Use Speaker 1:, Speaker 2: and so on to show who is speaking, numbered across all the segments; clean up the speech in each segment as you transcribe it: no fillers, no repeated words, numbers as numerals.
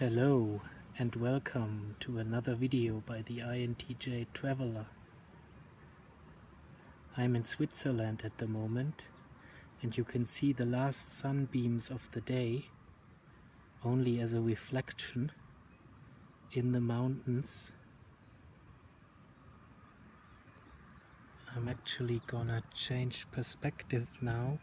Speaker 1: Hello and welcome to another video by the INTJ Traveler. I'm in Switzerland at the moment and you can see the last sunbeams of the day only as a reflection in the mountains. I'm actually gonna change perspective now.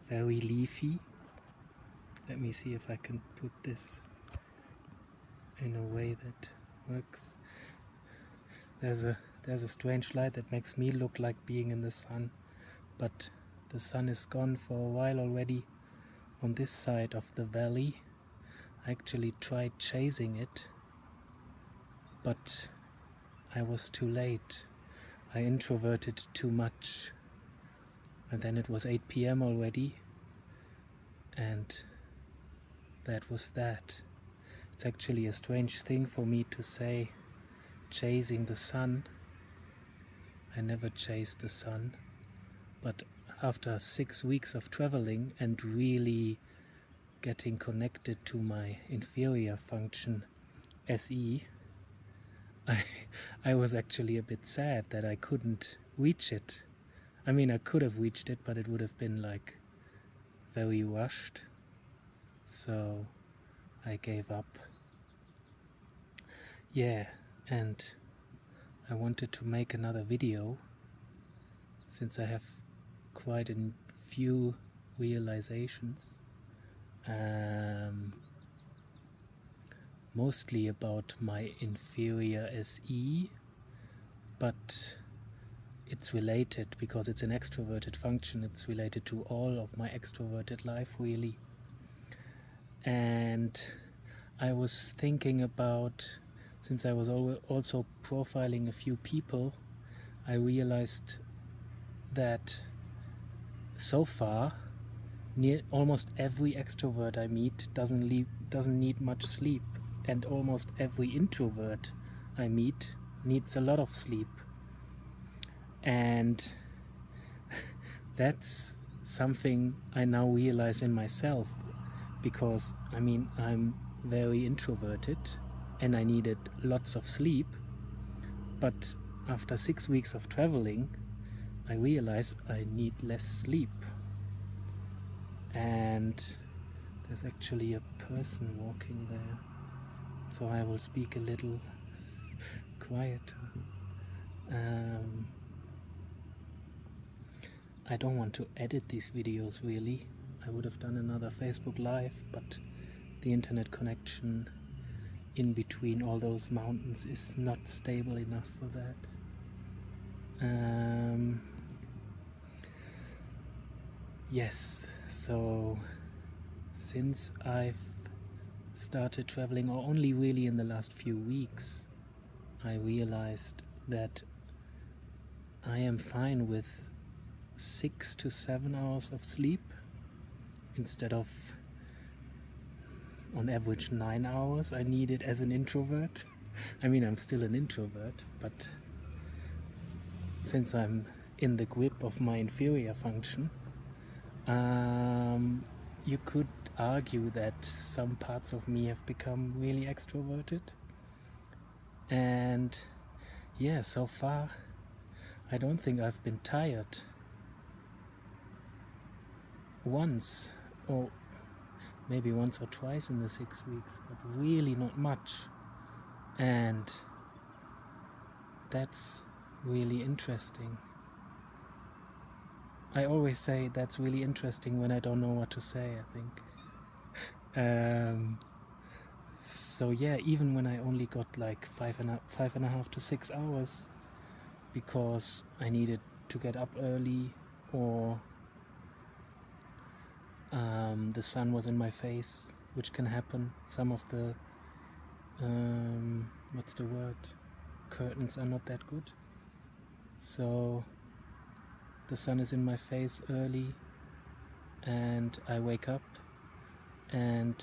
Speaker 1: Very leafy. Let me see if I can put this in a way that works. There's a strange light that makes me look like being in the sun, but the sun is gone for a while already on this side of the valley. I actually tried chasing it, but I was too late. I introverted too much. And then it was 8 p.m. already, and that was that. It's actually a strange thing for me to say, chasing the sun. I never chased the sun, but after 6 weeks of traveling and really getting connected to my inferior function, SE, I was actually a bit sad that I couldn't reach it. I mean, I could have reached it, but it would have been like very rushed, so I gave up. Yeah, and I wanted to make another video since I have quite a few realizations, mostly about my inferior SE, but it's related because it's an extroverted function. It's related to all of my extroverted life, really. And I was thinking about, since I was also profiling a few people, I realized that so far almost every extrovert I meet doesn't need much sleep, and almost every introvert I meet needs a lot of sleep. And that's something I now realize in myself, because I mean, I'm very introverted and I needed lots of sleep, but after 6 weeks of traveling I realize I need less sleep. And there's actually a person walking there, so I will speak a little quieter. I don't want to edit these videos really. I would have done another Facebook Live, but the internet connection in between all those mountains is not stable enough for that. Yes, so since I've started traveling, or only really in the last few weeks, I realized that I am fine with 6 to 7 hours of sleep instead of on average 9 hours I needed as an introvert. I mean, I'm still an introvert, but since I'm in the grip of my inferior function, you could argue that some parts of me have become really extroverted. And yeah, so far I don't think I've been tired once, or maybe once or twice in the 6 weeks, but really not much. And that's really interesting. I always say that's really interesting when I don't know what to say, I think. So yeah, even when I only got like five and a half to 6 hours because I needed to get up early, or the sun was in my face, which can happen. Some of the what's the word? Curtains are not that good. So the sun is in my face early and I wake up, and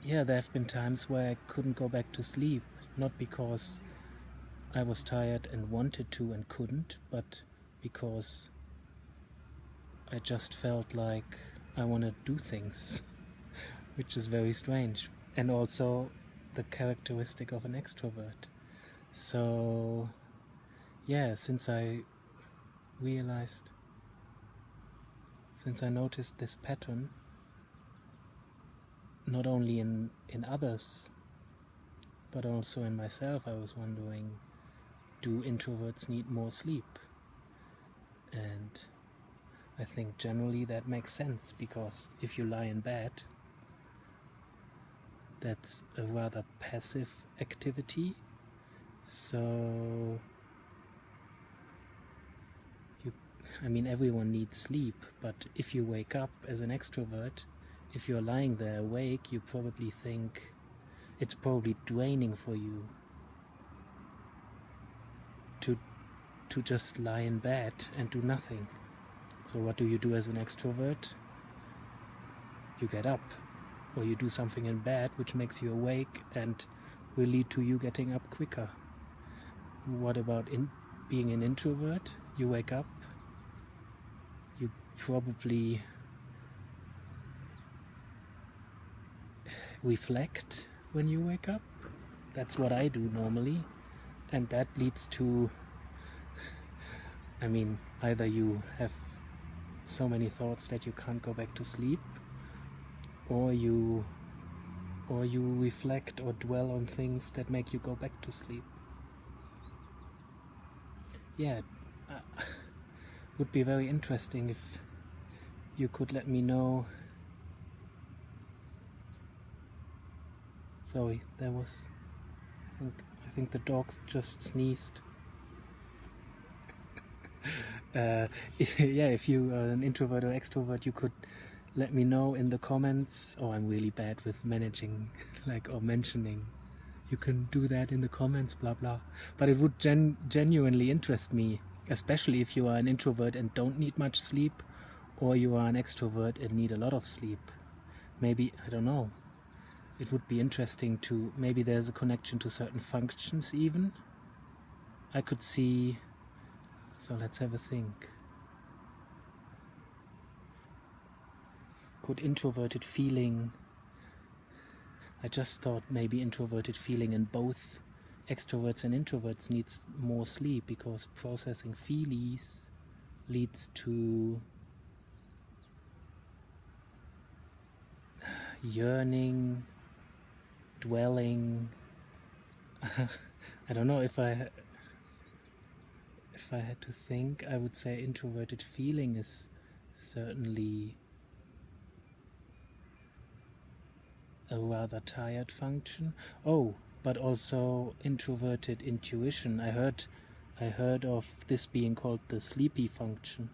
Speaker 1: yeah, there have been times where I couldn't go back to sleep, not because I was tired and wanted to and couldn't, but because I just felt like I want to do things, which is very strange, and also the characteristic of an extrovert. So yeah, since I noticed this pattern, not only in others, but also in myself, I was wondering, do introverts need more sleep? And I think generally that makes sense, because if you lie in bed, that's a rather passive activity. So everyone needs sleep, but if you wake up as an extrovert, if you're lying there awake, you probably think it's probably draining for you to just lie in bed and do nothing. So what do you do as an extrovert? You get up, or you do something in bed which makes you awake and will lead to you getting up quicker. What about being an introvert? You wake up, you probably reflect when you wake up. That's what I do normally, and that leads to, either you have so many thoughts that you can't go back to sleep, or you reflect or dwell on things that make you go back to sleep. Yeah, would be very interesting if you could let me know. Sorry, there was, I think the dog just sneezed. Yeah, if you are an introvert or extrovert, you could let me know in the comments. Oh, I'm really bad with managing, or mentioning. You can do that in the comments, blah blah. But it would genuinely interest me, especially if you are an introvert and don't need much sleep, or you are an extrovert and need a lot of sleep. Maybe, I don't know. It would be interesting to, maybe there's a connection to certain functions even. I could see. So let's have a think. Could introverted feeling, I just thought maybe introverted feeling in both extroverts and introverts needs more sleep, because processing feelies leads to yearning, dwelling. I don't know, if I had to think, I would say introverted feeling is certainly a rather tired function. Oh, but also introverted intuition. I heard of this being called the sleepy function,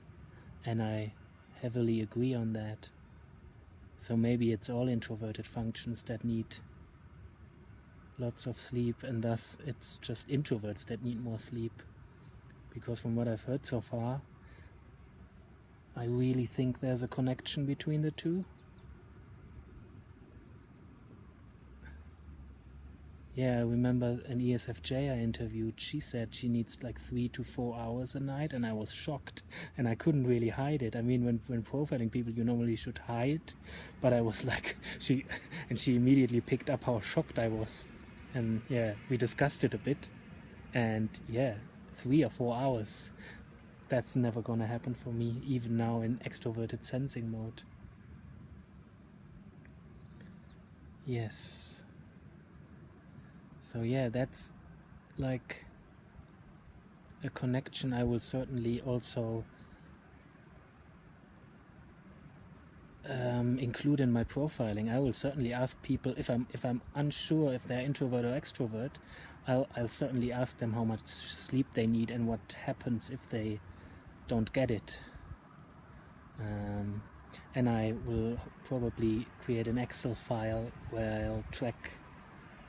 Speaker 1: and I heavily agree on that. So maybe it's all introverted functions that need lots of sleep, and thus it's just introverts that need more sleep. Because from what I've heard so far, I really think there's a connection between the two. Yeah, I remember an ESFJ I interviewed, she said she needs 3 to 4 hours a night, and I was shocked, and I couldn't really hide it. When profiling people, you normally should hide, but I was she immediately picked up how shocked I was. And yeah, we discussed it a bit, and yeah, 3 or 4 hours, that's never gonna happen for me, even now in extroverted sensing mode. Yes. So yeah, that's a connection I will certainly also include in my profiling. I will certainly ask people, if I'm unsure if they're introvert or extrovert, I'll certainly ask them how much sleep they need and what happens if they don't get it. And I will probably create an Excel file where I'll track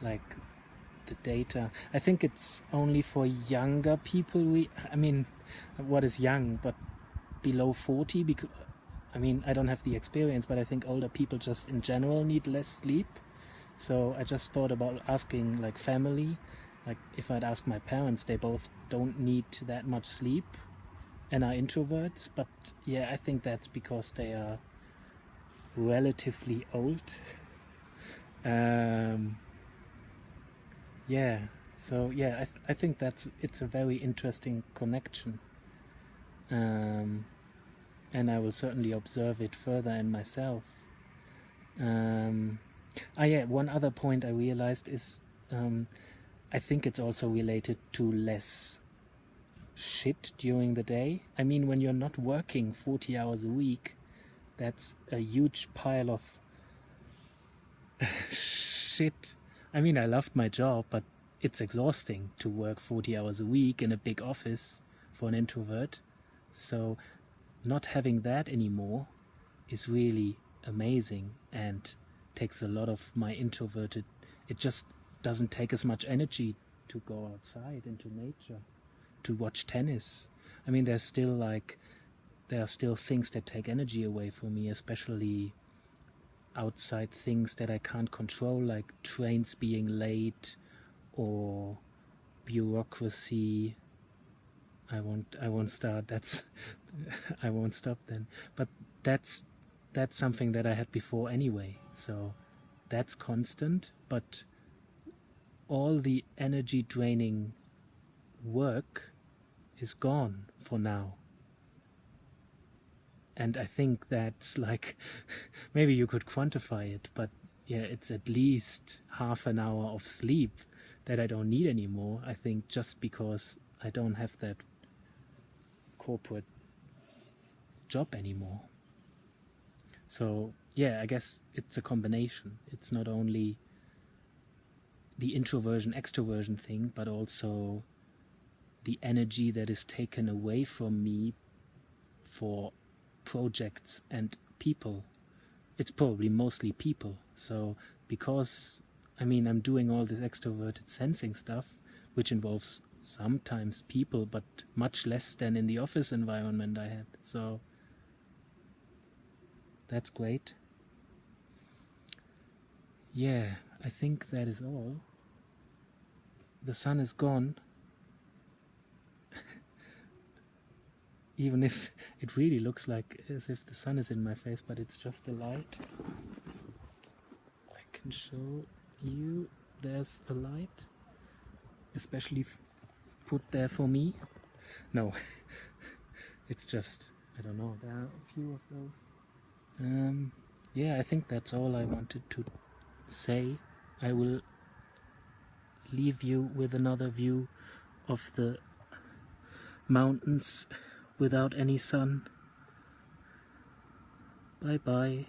Speaker 1: the data. I think it's only for younger people. What is young, but below 40, because I don't have the experience, but I think older people just in general need less sleep. So I just thought about asking family, if I'd ask my parents, they both don't need that much sleep. and are introverts, but yeah, I think that's because they are relatively old. Yeah, so yeah, I think it's a very interesting connection, and I will certainly observe it further in myself. Yeah, one other point I realized is I think it's also related to less shit during the day. I mean, when you're not working 40 hours a week, that's a huge pile of shit. I mean, I loved my job, but it's exhausting to work 40 hours a week in a big office for an introvert. So not having that anymore is really amazing and takes a lot of my introverted. It just doesn't take as much energy to go outside into nature, to watch tennis. I mean, there are still things that take energy away from me, especially outside things that I can't control, like trains being late or bureaucracy. I won't start. That's I won't stop then. But that's something that I had before anyway. So that's constant, but all the energy draining work is gone for now. And I think that's like, maybe you could quantify it, but yeah, it's at least half an hour of sleep that I don't need anymore. I think just because I don't have that corporate job anymore. So yeah, I guess it's a combination. It's not only the introversion extroversion thing, but also the energy that is taken away from me for projects and people. It's probably mostly people. So because I mean, I'm doing all this extroverted sensing stuff, which involves sometimes people, but much less than in the office environment I had. So that's great. Yeah, I think that is all. The sun is gone. Even if it really looks like as if the sun is in my face, but it's just a light. I can show you there's a light, especially put there for me. No, it's just, I don't know, there are a few of those. Yeah, I think that's all I wanted to say. I will leave you with another view of the mountains without any sun. Bye bye.